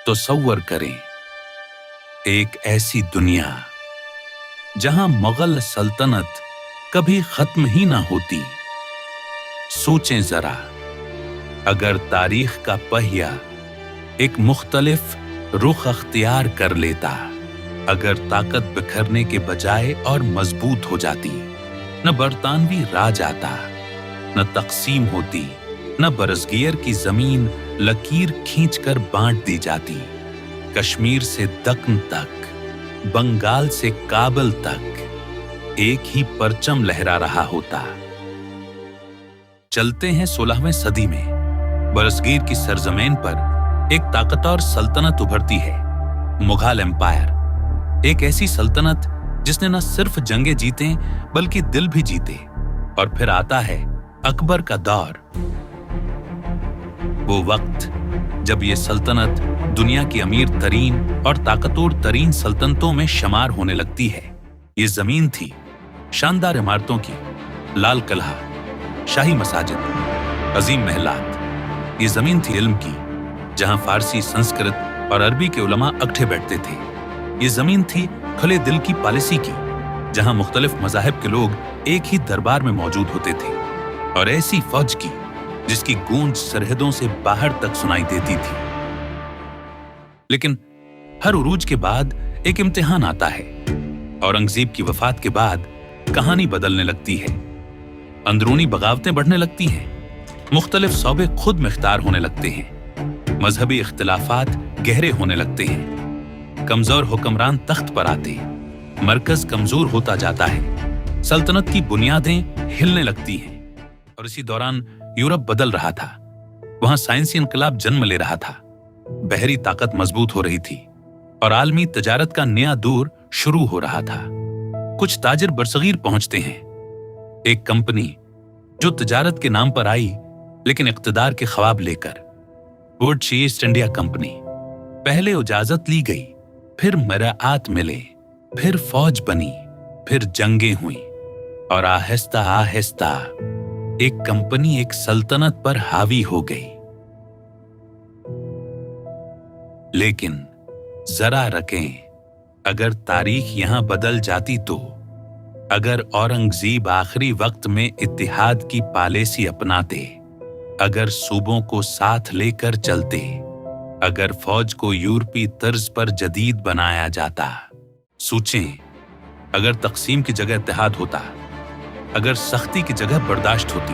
तसव्वुर करें, एक ऐसी दुनिया जहां मुगल सल्तनत कभी खत्म ही ना होती। सोचें जरा, अगर तारीख का पहिया एक मुख्तलिफ रुख अख्तियार कर लेता, अगर ताकत बिखरने के बजाय और मजबूत हो जाती, न बरतानवी राज आता, न तकसीम होती, न बरसगीर की जमीन लकीर खींचकर बांट दी जाती, कश्मीर से दक्न तक, बंगाल से काबल तक एक ही परचम लहरा रहा होता। चलते हैं 16वें सदी में। बरसगीर की सरजमीन पर एक ताकतवर सल्तनत उभरती है, मुगल एम्पायर। एक ऐसी सल्तनत जिसने न सिर्फ जंगें जीते बल्कि दिल भी जीते। और फिर आता है अकबर का दौर, वो वक्त जब ये सल्तनत दुनिया की अमीर तरीन और ताकतवर तरीन सल्तनतों में शुमार होने लगती है। ये जमीन थी शानदार इमारतों की, लाल किला, शाही मसाजिद, अजीम महलात। ये जमीन थी इल्म की, जहां फारसी, संस्कृत और अरबी के उलमा इकट्ठे बैठते थे। ये जमीन थी खुले दिल की पॉलिसी की, जहां मुख्तलिफ मज़ाहिब के लोग एक ही दरबार में मौजूद होते थे, और ऐसी फौज की जिसकी गूंज सरहदों से बाहर तक सुनाई देती थी। लेकिन हर उरूज के बाद एक इम्तिहान आता है। औरंगजेब की वफात के बाद कहानी बदलने लगती है, अंदरूनी बगावतें बढ़ने लगती हैं, मुख्तलिफ शौबे खुद मुख्तार होने लगते हैं, मजहबी इख्तिलाफात गहरे होने लगते हैं, कमजोर हुक्मरान तख्त पर आते, मरकज कमजोर होता जाता है, सल्तनत की बुनियादें हिलने लगती हैं। और इसी दौरान यूरोप बदल रहा था, वहां साइंसी इनकलाब जन्म ले रहा था, बहरी ताकत मजबूत हो रही थी और आलमी तजारत का नया दौर शुरू हो रहा था। कुछ ताजिर बरसगीर पहुंचते हैं, एक कंपनी जो तजारत के नाम पर आई लेकिन इख्तिदार के ख्वाब लेकर, वुड्स ईस्ट इंडिया कंपनी। पहले इजाजत ली गई, फिर मराआत मिले, फिर फौज बनी, फिर जंगें हुई, और आहिस्ता आहिस्ता एक कंपनी एक सल्तनत पर हावी हो गई। लेकिन जरा रखें, अगर तारीख यहां बदल जाती तो, अगर औरंगजेब आखिरी वक्त में इत्तिहाद की पॉलिसी अपनाते, अगर सूबों को साथ लेकर चलते, अगर फौज को यूरोपी तर्ज पर जदीद बनाया जाता। सोचें, अगर तकसीम की जगह इत्तिहाद होता, अगर सख्ती की जगह बर्दाश्त होती,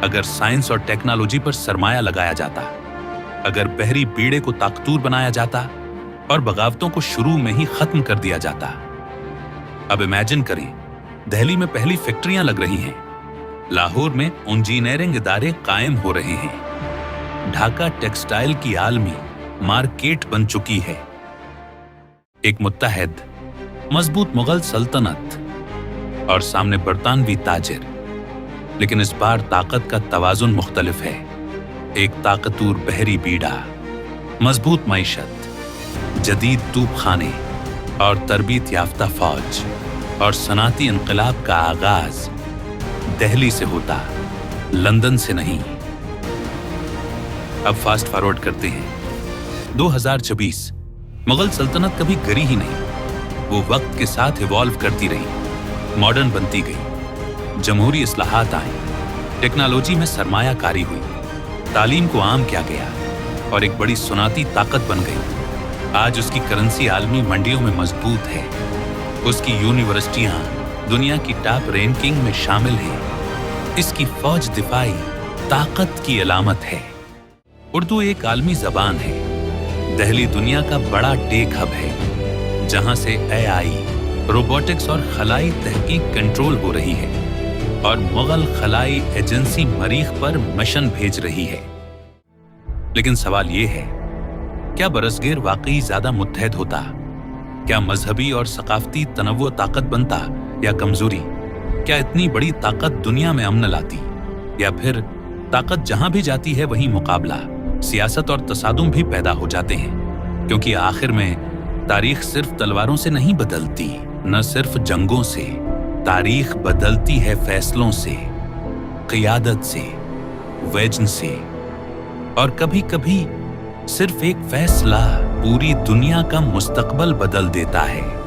अगर साइंस और टेक्नोलॉजी पर सरमाया लगाया जाता, अगर बहरी बीड़े को ताकतूर बनाया जाता और बगावतों को शुरू में ही खत्म कर दिया जाता। अब इमेजिन करें, दिल्ली में पहली फैक्ट्रियां लग रही हैं, लाहौर में इंजीनियरिंग इदारे कायम हो रहे हैं, ढाका टेक्सटाइल की आलमी मार्केट बन चुकी है। एक मुत्तहद मजबूत मुगल सल्तनत और सामने बरतानवी ताजिर, लेकिन इस बार ताकत का तवाजुन मुख्तलिफ है। एक ताकतूर बहरी बीड़ा, मजबूत मईशत, जदीद तूपखाने और तरबीत याफ्ता फौज, और सनाती इनकलाब का आगाज दिल्ली से होता, लंदन से नहीं। अब फास्ट फॉरवर्ड करते हैं 2026। मुगल सल्तनत कभी गिरी ही नहीं, वो वक्त के साथ इवॉल्व करती रही, मॉडर्न बनती गई, जमहूरी इस्लाहात आई, टेक्नोलॉजी में सरमायाकारी हुई, तालीम को आम किया गया और एक बड़ी सुनाती ताकत बन गई। आज उसकी करेंसी आलमी मंडियों में मजबूत है, उसकी यूनिवर्सिटियां दुनिया की टॉप रैंकिंग में शामिल हैं, इसकी फौज दिफाई ताकत की अलामत है। उर्दू एक आलमी जबान है, दिल्ली दुनिया का बड़ा टेक हब है, जहां से AI, रोबोटिक्स और खलाई तहकीक कंट्रोल हो रही है, और मुगल खलाई एजेंसी मरीख पर मिशन भेज रही है। लेकिन सवाल यह है, क्या बरसगीर वाकई ज्यादा मुत्तहद होता? क्या मजहबी और सकाफती तनव्वुर ताकत बनता या कमजोरी? क्या इतनी बड़ी ताकत दुनिया में अमन लाती, या फिर ताकत जहां भी जाती है वहीं मुकाबला, सियासत और तसादुम भी पैदा हो जाते हैं? क्योंकि आखिर में तारीख सिर्फ तलवारों से नहीं बदलती, न सिर्फ जंगों से, तारीख बदलती है फैसलों से, क़ियादत से, विजन से, और कभी कभी सिर्फ एक फैसला पूरी दुनिया का मुस्तकबल बदल देता है।